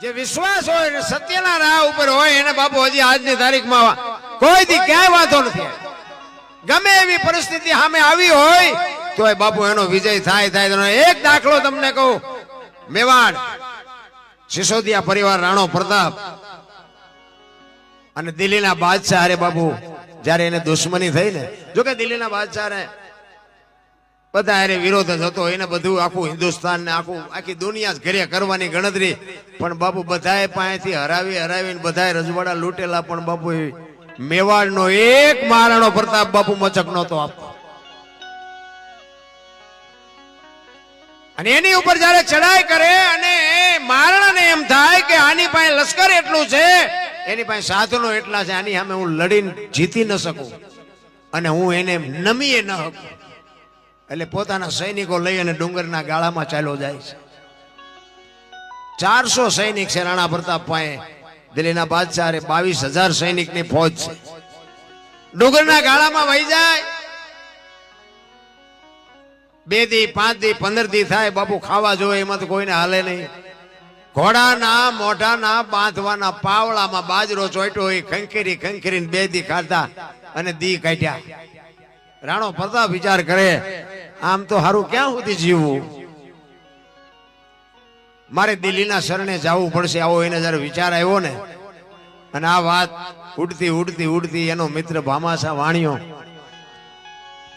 જે વિશ્વાસ હોય ને સત્યના રાહ ઉપર હોય એને બાપુ હજી આજની તારીખમાં કોઈ દી ક્યાંય વાંધો નથી. ગમે એવી પરિસ્થિતિ સામે આવી હોય તો બાપુ એનો વિજય થાય. એક દાખલો તમને કહું, મેવાડ સિસોદિયા પરિવાર, રાણો પ્રતાપ અને દિલ્હીના બાદશાહ અરે બાપુ જયારે એને દુશ્મની થઈ ને, જોકે દિલ્હીના બાદશાહ ને બધા અરે વિરોધ જ હતો, એને બધું આખું હિન્દુસ્તાન ને આખી દુનિયા જ ઘરે કરવાની ગણતરી, પણ બાપુ બધાએ પાસેથી હરાવીને બધાએ રજવાડા લૂંટેલા, પણ બાપુ મેવાડ નો એક મહારાણો પ્રતાપ બાપુ મચક નહોતો આપતો. અને એની ઉપર જયારે ચડાઈ કરે અને મહારાણાને એમ થાય કે આની પાસે લશ્કર એટલું છે, એની પાસે સાધનો એટલા છે, આની સામે હું લડીને જીતી ન શકું અને હું એને નમીએ ન શકું, એટલે પોતાના સૈનિકો લઈ અને ડુંગરના ગાળામાં ચાલ્યો જાય છે. 400 સૈનિક છે રાણા પ્રતાપ પાસે. દિલ્હીના બાદશાહ 22,000 સૈનિકની ફોજ છે. ડુંગરના ગાળામાં વહી જાય. 2 દી 5 દી 15 દી થાય, બાપુ ખાવા જોઈએ એમાં તો કોઈને હાલે નહીં. ઘોડાના મોઢાના બાંધવાના પાવળામાં બાજરો ચોટ્યો હોય, ખંખેરીને 2 દી ખાધા અને દી કાઢ્યા. રાણો પ્રતાપ વિચાર કરે, આમ તો હારું ક્યાં સુધી જીવવું, મારે દિલ્હીના શરણે જવું પડશે. આવો એને જયારે વિચાર આવ્યો ને, અને આ વાત ઉડતી એનો મિત્ર ભામાસા વાણિયો,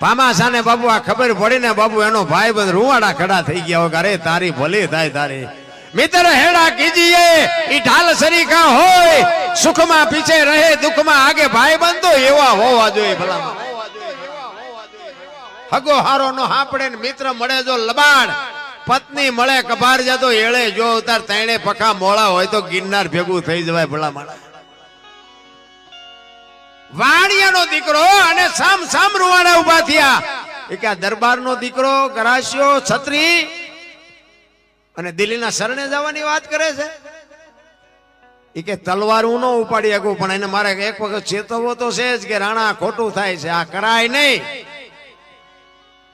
ભામાસા ને બાબુ આ ખબર પડી ને બાબુ એનો ભાઈ બંધ રૂવાડા ખડા થઈ ગયા હોય, અરે તારી ભલી થાય તારી મિત્ર હેડા કીજીએ ઈ ઢાલ સરીખા હોય, સુખમાં પીછે રહે દુઃખમાં આગે ભાઈ બંધ તો એવા હોવા જોઈએ. ભલામાં હગો હારો નો હાપડે ને મિત્ર મળે જો લબાડ, પત્ની મળે કબાર જતો એળે જો ઉતાર, તૈણે પખા મોળા હોય તો ગિરનાર ભેગું થઈ જવાય. ભલામણ વાણિયાનો દીકરો અને સામ રૂવાડા ઉભા થયા. એ કે દરબારનો દીકરો ગરાસ્યો છત્રી અને દિલ્હીના શરણે જવાની વાત કરે છે. એ કે તલવાર હું ન ઉપાડી શકું, પણ એને મારે એક વખત ચેતવવો તો છે જ કે રાણા ખોટું થાય છે, આ કરાય નહીં.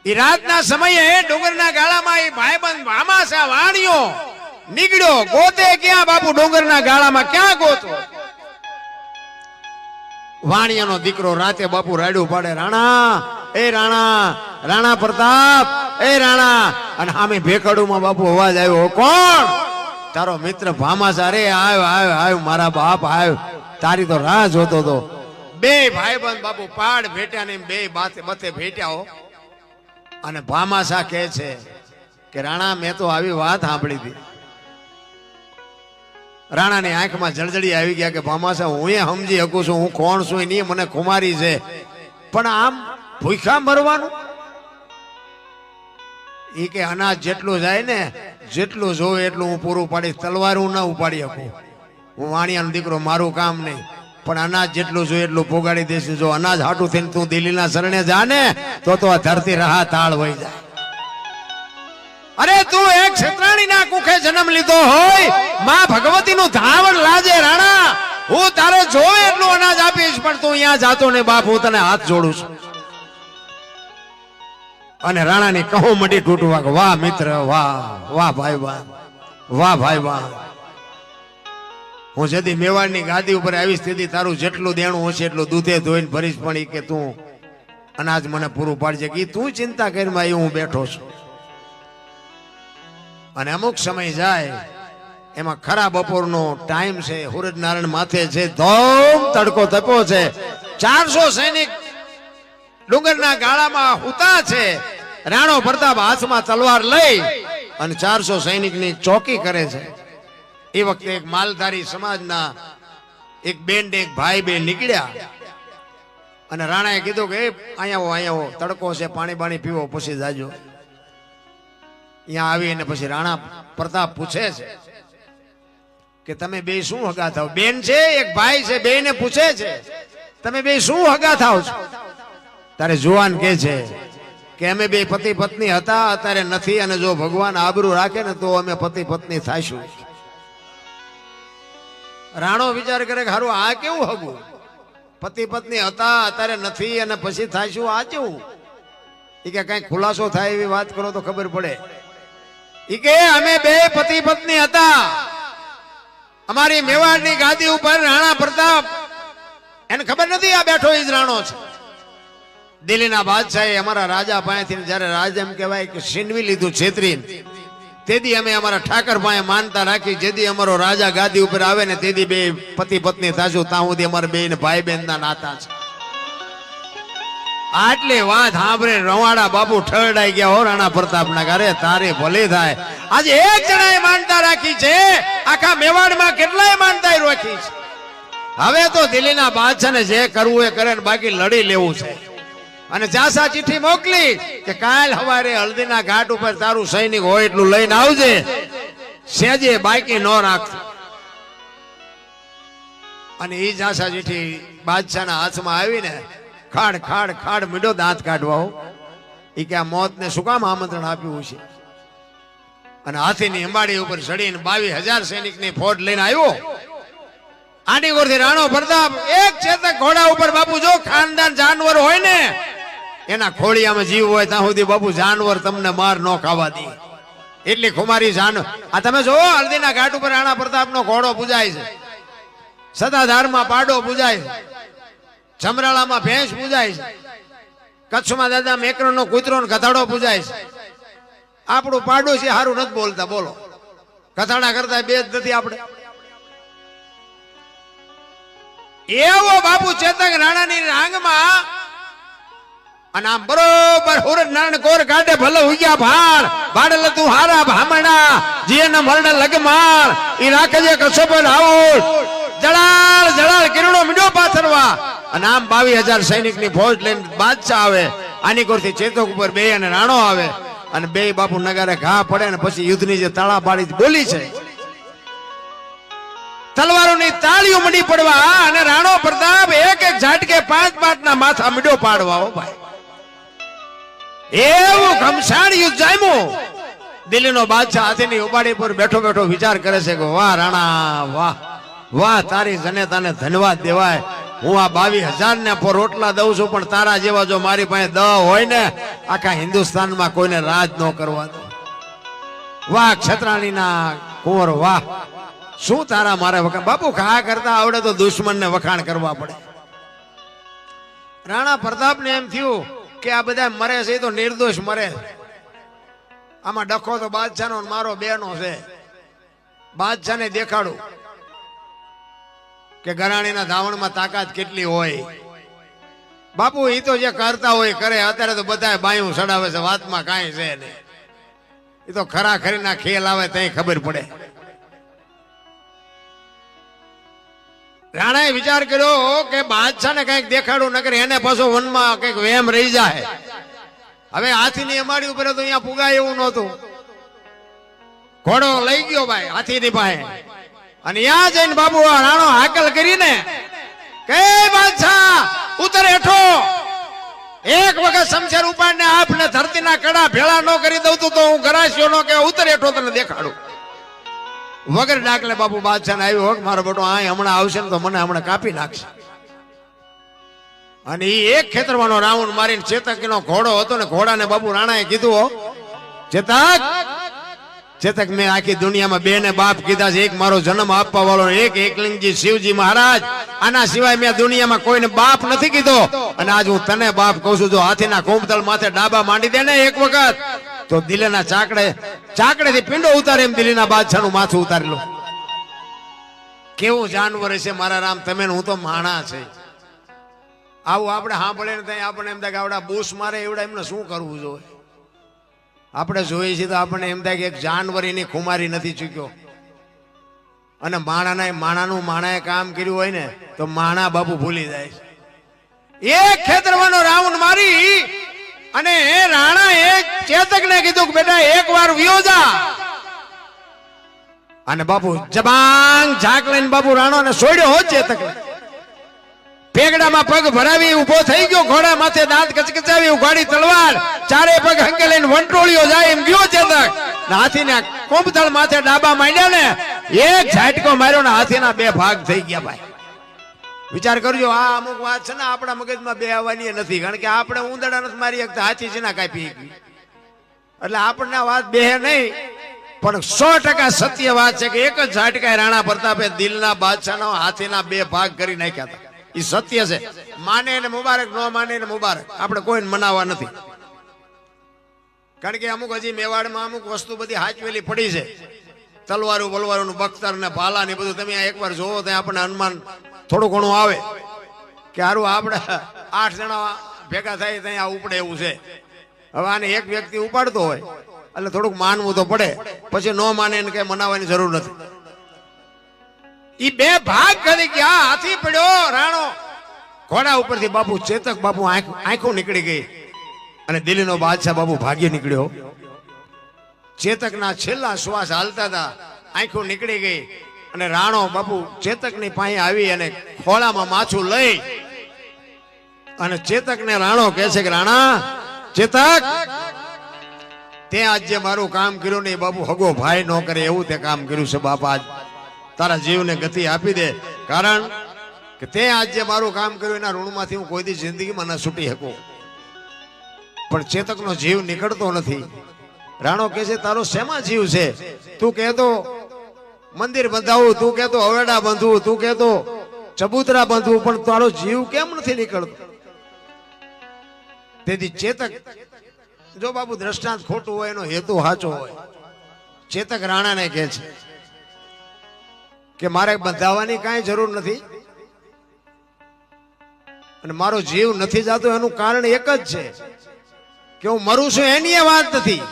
એ રાતના સમયે ડુંગરના ગાળામાં એ ભાઈબંધ ભામાસા વાણિયો નીકળ્યો. ગોતે ક્યાં બાપુ? ડુંગરના ગાળામાં ક્યાં ગોતો? વાણિયાનો દીકરો રાતે બાપુ રાડ્યું પાડે, રાણા એ રાણા પ્રતાપ એ રાણા. અને આમે ભેખડુમાં બાપુ અવાજ આવ્યો, કોણ? તારો મિત્ર ભામાસા. રે આવ મારા બાપ આવ, તારી તો રાહ જોતો તો. 2 ભાઈબંધ બાપુ પાડ ભેટ્યા ને 2 બતે ભેટ્યા હો. અને ભામાસા કહે છે કે રાણા મેં તો આવી વાત સાંભળી હતી. રાણાની આંખમાં જળજળી આવી ગયા કે ભામાસા હું એ સમજી શકું છું હું કોણ છું, એની મને ખુમારી છે, પણ આમ ભૂખ્યા મરવાનું? એ કે અનાજ જેટલું જાય ને, જેટલું જોવે એટલું હું પૂરું પાડીશ, તલવાર હું ના ઉપાડી શકું. હું વાણિયાનો દીકરો, મારું કામ નહીં, પણ અનાજ જેટલું જોઈએ એટલું પોગાડી દઈશ. જો અનાજ હાટું થઈને તું દિલ્હીના શરણે જા ને તો આ ધરતી રાહ તાળ વહી જાય. અરે તું એક ક્ષેત્રાણીના કુખે જન્મ લીધો હોય, માં ભગવતીનું ધાવણ લાજે રાણા, હું તારે જોવે એટલું અનાજ આપીશ, પણ તું અહીંયા જાતો ને બાપ, હું તને હાથ જોડું છું. અને રાણાની કહો મડી તૂટવા, વાહ મિત્ર વાહ ભાઈ વાહ ભાઈ વાહ. હું જદી મેવાડની ગાદી ઉપર આવી સ્થિતિ, તારું જેટલું દેણું હશે એટલું દૂધે ધોઈને ભરીશ, પણ કે તું અનાજ મને પૂરું પાડજે, કે તું ચિંતા કરીમાં હું બેઠો છું. અને અમુક સમય જાય, એમાં ખરા બપોરનો ટાઈમ છે, સૂરજ નારાયણ માથે છે, ધોમ તડકો તપ્યો છે, 400 સૈનિક ડુંગરના ગાળામાં હુતા છે. રાણો પ્રતાપ હાથમાં તલવાર લઈ અને 400 સૈનિકની ચોકી કરે છે. એ વખતે એક માલધારી સમાજના એક બેન ને એક ભાઈ બે નીકળ્યા અને રાણાએ કીધું કે અહીંયા તડકો છે, પાણી પીવો પછી જાજો. અહીંયા આવીને પછી રાણા પ્રતાપ પૂછે છે કે તમે બે શું હગા થાવ? બેન છે એક ભાઈ છે, બે ને પૂછે છે તમે બે શું હગા થાવ છો? તારે જુવાન કે છે કે અમે બે પતિ પત્ની હતા, અત્યારે નથી, અને જો ભગવાન આબરૂ રાખે ને તો અમે પતિ પત્ની થાશું. રાણો વિચાર કરે કે હારું આ કેવું હગું? પતિ પત્ની હતા, અત્યારે નથી, અને પછી થાશું, આ કેવું? એ કે કઈ ખુલાસો થાય એવી વાત કરો તો ખબર પડે. ઈ કે અમે બે પતિ પત્ની હતા, અમારી મેવાડની ગાદી ઉપર રાણા પ્રતાપ એને ખબર નથી આ બેઠો ઈ જ રાણો છે. દિલ્હીના બાદશાહે અમારા રાજા પાસેથી જયારે રાજ એમ કહેવાય કે છીનવી લીધું છેતરીને, તેથી અમે અમારા ઠાકર પાસે માનતા રાખી, જેથી અમારો રાજા ગાદી ઉપર આવે ને તેથી બે પતિ પત્ની થાશું, ત્યાં સુધી અમારા બે ને ભાઈ બહેન ના નાતા છે. આટલી વાત સાંભળે રવાડા બાપુ ઠરડાઈ ગયા હો રાણા પ્રતાપ ના ઘરે. તારે ભલે થાય, આજે એક જણાએ માનતા રાખી છે, આખા મેવાડમાં કેટલાય માનતા રાખી છે. હવે તો દિલ્હીના બાદશાહને જે કરવું એ કરે, બાકી લડી લેવું છે. અને જાસા ચિઠ્ઠી મોકલી કે કાલ સવારે હલ્દીના ઘાટ ઉપર તારું સૈનિક હોય એટલું લઈને આવજે, સેજે બાકી ન રાખતો. અને એ જાસા ચિઠ્ઠી બાદશાહના હાથમાં આવીને ખાડ ખાડ ખાડ મીડો દાંત કાઢવા હો. એ કે આ મોતને શું કામ આમંત્રણ આપ્યું છે. અને હાથીની અંબાડી ઉપર ચડીને 22,000 સૈનિકની ફોજ લઈને આવ્યો. આની કોરથી રાણો પ્રતાપ એક ચેતક ઘોડા ઉપર બાપુ જો ખાનદાન જાનવર હોય ને એના ખોળિયામાં જીવ હોય ત્યાં સુધી બાપુ જાનવર તમને માર ન ખાવા દે એટલી ખુમારી જાનવર. આ તમે જો હલ્દીના ઘાટ ઉપર રાણા પ્રતાપનો ઘોડો પૂજાય છે, સદાધારમાં પાડો પૂજાય છે, જમરાળામાં ભેંસ પૂજાય છે, કચ્છમાં દાદા મેકરણનો કૂતરો ને ગધાડો પૂજાય છે. આપણું પાડોશી સારું નથી બોલતા, બોલો ગધાડા કરતા બે જ નથી આપણે. એવો બાપુ ચેતક રાણાની રાંગમાં અને આમ બરોબર હુરજ નારાયણ કોર કાઢે ભલે ઉગ્યા ભાર ભાડલ તું હારા ભામણા જીને મરણે લગમાર ઈ રાખજે કસો પર આવું જળાળ જળાળ કિરણો મીડો પાથરવા. અને આમ 22,000 સૈનિકની ફોજ લઈને બાદશાહ આવે. આની કોરથી ચેતક ઉપર બે અને રાણો આવે અને બે બાપુ નગારે ઘા પડે ને પછી યુદ્ધની જે તાળા પાડી બોલી છે, તલવારોની તાળીઓ મંડી પડવા અને રાણો પ્રતાપ એક એક ઝાટકે 5 ના માથા મીડો પાડવા. હો ભાઈ, એવું ઘમસાણ યુદ્ધ જામ્યું. દિલ્હીનો બાદશાહ હાથીની ઉપાડી પર બેઠો બેઠો વિચાર કરે છે કે વાહ રાણા વાહ વાહ, તારી જનેતાને ધન્યવાદ દેવાય. હું આ 22,000 ને રોટલા દઉં છું, પણ તારા જેવા જો મારી પાસે 10 હોય ને આખા હિન્દુસ્તાનમાં કોઈને રાજ ન કરવા દો. વાહ ક્ષત્રાણીના કુંવર વાહ, શું તારા મારે વખાણ. બાપુ ખા કરતા આવડે તો દુશ્મન ને વખાણ કરવા પડે. રાણા પ્રતાપ ને એમ થયું કે આ બધા મરે છે તો નિર્દોષ મરે. આમાં ડખો તો બાદશાહ નો મારો બેનો છે. બાદશાહ ને દેખાડું કે ગરાણીના ધાવણમાં તાકાત કેટલી હોય. બાપુ એ તો જે કરતા હોય કરે. અત્યારે તો બધા બાયું ચડાવે છે, વાતમાં કાંઈ છે નહીં. એ તો ખરા ખરીના ખેલ આવે ત્યાં ખબર પડે. રાણાએ વિચાર કર્યો કે બાદશાહને કઈક દેખાડું, નકર એને પાછો વનમાં કઈક વેમ રહી જાય. હવે હાથીની અમારી ઉપર તો અહીંયા પુગાય એવું નહોતું. ઘોડો લઈ ગયો ભાઈ હાથીની પાસે અને ત્યાં જઈને બાબુ રાણો હાકલ કરીને કે બાદશાહ ઉતર હેઠો. એક વખત શમશેર ઉપાડને આપને ધરતીના કડા ભેળા ન કરી દઉં તો હું ગરાસ્યો નો કે ઉતર હેઠો તને દેખાડું. વગર ડાકલે બાપુ બાદશાહ ને આવ્યો મારો બેટો આ હમણાં આવશે ને તો મને હમણાં કાપી નાખશે. અને એ એક ખેતરવાનો રાઉન્ડ મારીને ચેતક નો ઘોડો હતો ને ઘોડાને બાપુ રાણાએ કીધું ચેતક મેં આખી દુનિયામાં બે ને બાપ કીધા છે, એક મારો જન્મ આપવા વાળો એક એકલિંગજી શિવજી મહારાજ, આના સિવાય મેં દુનિયામાં કોઈને બાપ નથી કીધો. અને આજ હું તને બાપ કહું છું, જો હાથીના કુંભતલ માથે ડાબા માંડી દે ને એક વખત તો દિલ્હીના ચાકડેથી પિંડો ઉતારે એમ દિલ્હીના બાદશાહનું માથું ઉતારી લો. કેવું જાનવર છે મારા રામ તમે, હું તો માણા છે. આવું આપણે સાંભળે ને ત્યાં આપણે એમ થાય કે આવડા બૂસ મારે એવડા એમને શું કરવું જોઈએ. આપણે જોઈએ છીએ તો આપણને એમ થાય કે એક જાનવર એની ખુમારી નથી ચૂક્યો. અને માણાએ કામ કર્યું હોય ને તો માણા બાપુ ભૂલી જાય. એક ખેતરવાનો રાઉન્ડ મારી અને રાણા એક ચેતક ને કીધું કે બેટા એક વાર વિયો જા. અને બાપુ જબાંગ ઝાક લઈને બાપુ રાણો ને છોડ્યો હો ચેતક ને. પેગડામાં પગ ભરાવી ઉભો થઈ ગયો, ઘોડા માથે દાંત કચકચાવી ઉઘાડી તલવાર, ચારે પગ હંકે લઈને વંટોળીઓ જાય એમ ગયો ચેતક. હાથીના કોંભતળ માથે ડાબા માંડ્યા ને એક ઝાટકો માર્યો ને હાથીના 2 ભાગ થઈ ગયા. ભાઈ વિચાર કરજો, આ અમુક વાત છે ને આપણા મગજમાં બે આવવાની નથી, કારણ કે આપણે ઉંદરડા નથી મારી શકતા, હાથી છે ના કાપી. એટલે આપણને વાત બે નહીં પણ 100% સત્ય વાત છે કે એક જ ઝાટકાએ રાણા પ્રતાપે દિલના બાદશાહનો હાથીના 2 ભાગ કરી નાખ્યા હતા. એ સત્ય છે. માને એને મુબારક, ન માને એને મુબારક. આપણે કોઈને મનાવવા નથી. કારણ કે અમુક હજી મેવાડમાં અમુક વસ્તુ બધી હાચવેલી પડી છે. તલવારું બલવારું બખ્તર ને ભાલા ને બધું તમે એકવાર જોવો તો આપણને અનુમાન થોડું ઘણું આવે કે હારું આપણે 8 જણા ભેગા થાય ત્યાં ઉપડે એવું છે. હવે આને એક વ્યક્તિ ઉપાડતો હોય એટલે થોડુંક માનવું તો પડે. પછી ન માને એને કઈ મનાવવાની જરૂર નથી. ઈ 2 ભાગ કરી ગયા. હાથી પડ્યો રાણો ઘોડા ઉપરથી બાપુ ચેતક બાપુ આંખો નીકળી ગઈ અને દિલ્હીનો બાદશાહ બાપુ ભાગ્ય નીકળ્યો. ચેતકના છેલ્લા શ્વાસ હાલતા હતા, આંખો નીકળી ગઈ અને રાણો બાપુ ચેતકની પાસે આવી અને ખોળામાં માછું લઈ અને ચેતકને રાણો કહે છે કે રાણા ચેતક, તે આજ જે મારું કામ કર્યું ને બાપુ હગો ભાઈ ન કરે એવું તે કામ કર્યું છે. બાપા આજ તારા જીવને ગતિ આપી દે. કારણ કે તે આજ જે મારું કામ કર્યું એના ઋણમાંથી હું કોઈ દી જિંદગીમાં ન છૂટી શકું. પણ ચેતકનો જીવ નીકળતો નથી. રાણો કહે છે તારો શેમાં જીવ છે? તું કહેતો મંદિર બંધાવું, તું કહેતો હવેડા બાંધવું, તું કહેતો ચબૂતરા બાંધવું, પણ તારો જીવ કેમ નથી નીકળતો? તેથી ચેતક, જો બાપુ દ્રષ્ટાંત ખોટું હોય એનો હેતુ સાચો હોય. ચેતક રાણાને કહે છે કે મારે બંધાવવાની કાંઈ જરૂર નથી અને મારો જીવ નથી જતો એનું કારણ એક જ છે કે હું મરું છું એની વાત નથી.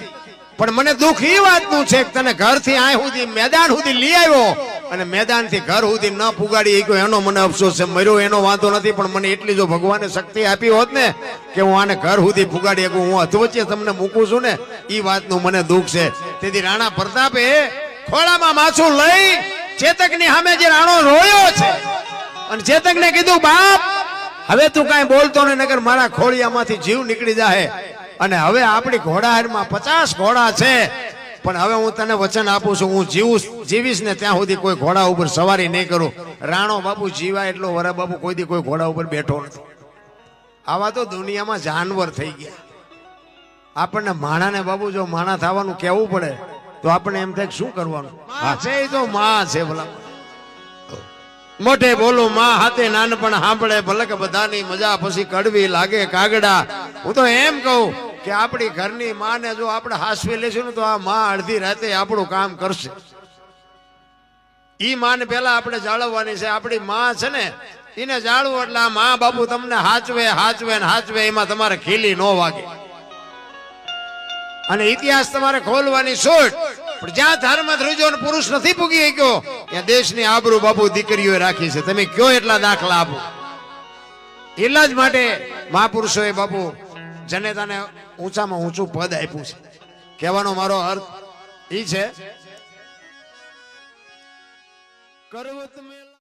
પણ મને દુઃખ એ વાતનું છે કે તને ઘરથી આ સુધી મેદાન સુધી લઈ આવ્યો અને મેદાનથી ઘર સુધી ન પુગાડી ગયો એનો મને અફસોસ છે. મર્યો એનો વાંધો નથી, પણ મને એટલી જો ભગવાને શક્તિ આપી હોત ને કે હું આને ઘર સુધી પુગાડી શકું, હું અધવચ્ચે તમને મૂકું છું ને, એ વાતનું મને દુઃખ છે. તેથી રાણા પ્રતાપે ખોળામાં માછું લઈ ચેતકની સામે જે રાણો રોયો છે અને ચેતકને કીધું બાપ હવે તું કાંઈ બોલતો નહીં, નગર મારા ખોળિયામાંથી જીવ નીકળી જાય. અને હવે આપણી ઘોડાહારમાં 50 ઘોડા છે, પણ હવે હું તને વચન આપું છું હું જીવીશ ને ત્યાં સુધી કોઈ ઘોડા ઉપર સવારી નહીં કરું. રાણો બાપુ જીવા એટલો વરા બાપુ કોઈ દી કોઈ ઘોડા ઉપર બેઠો નથી. આવા તો દુનિયામાં જાનવર થઈ ગયા. આપણને માણાને બાપુ જો માણા થવાનું કહેવું પડે તો આપણે એમ થાય શું કરવાનું? હા છે એ તો માં છે. ભલા મોઢે બોલું માં હાથે નાનપણ સાંભળે ભલે કે બધાની મજા પછી કડવી લાગે કાગડા. હું તો એમ કહું કે આપણી ઘરની માને જો આપણે હાસવી લેશું ને તો આ માં અડધી રાતે આપણું કામ કરશે. ઈ માને પેલા આપણે જાળવવાની છે. આપણી માં છે ને એને જાળવું એટલે આ માં બાપુ તમને હાચવે હાચવે ને હાચવે, એમાં તમારે ખીલી ન વાગે અને ઇતિહાસ તમારે ખોલવાની છૂટ. પણ જ્યાં ધર્મ ધ્રુજો પુરુષ નથી પૂગી ગયો ત્યાં દેશની આબરૂ બાપુ દીકરીઓએ રાખી છે. તમે કયો એટલા દાખલા આપો. એટલા જ માટે મહાપુરુષોએ બાપુ જનેતાને ઊંચામાં ઊંચું પદ આપ્યું છે. કહેવાનો મારો અર્થ એ છે